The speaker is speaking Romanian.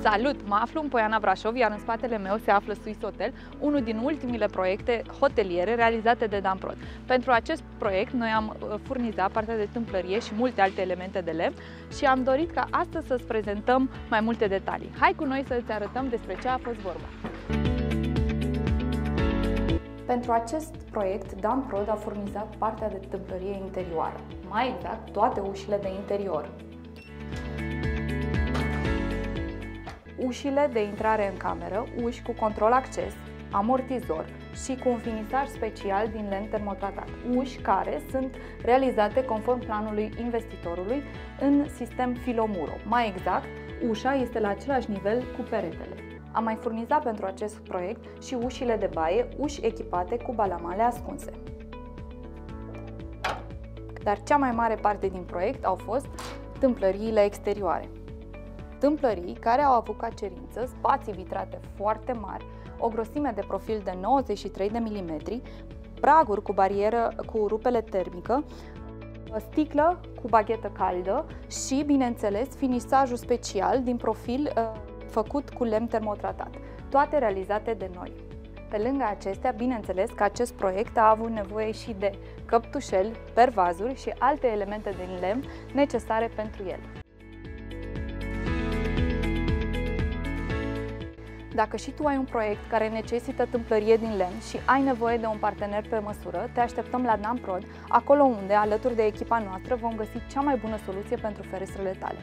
Salut! Mă aflu în Poiana Brașov, iar în spatele meu se află Swiss Hotel, unul din ultimile proiecte hoteliere realizate de Dan Prod. Pentru acest proiect noi am furnizat partea de tâmplărie și multe alte elemente de lemn și am dorit ca astăzi să-ți prezentăm mai multe detalii. Hai cu noi să-ți arătăm despre ce a fost vorba. Pentru acest proiect, Dan Prod a furnizat partea de tâmplărie interioară, mai exact toate ușile de interior. Ușile de intrare în cameră, uși cu control acces, amortizor și cu un finisaj special din lemn termotratat. Uși care sunt realizate conform planului investitorului în sistem Filomuro. Mai exact, ușa este la același nivel cu peretele. Am mai furnizat pentru acest proiect și ușile de baie, uși echipate cu balamale ascunse. Dar cea mai mare parte din proiect au fost tâmplăriile exterioare. Tâmplării care au avut ca cerință spații vitrate foarte mari, o grosime de profil de 93 de mm, praguri cu barieră cu rupele termică, sticlă cu baghetă caldă și, bineînțeles, finisajul special din profil făcut cu lemn termotratat, toate realizate de noi. Pe lângă acestea, bineînțeles că acest proiect a avut nevoie și de căptușeli, pervazuri și alte elemente din lemn necesare pentru el. Dacă și tu ai un proiect care necesită tâmplărie din lemn și ai nevoie de un partener pe măsură, te așteptăm la Dan Prod, acolo unde, alături de echipa noastră, vom găsi cea mai bună soluție pentru ferestrele tale.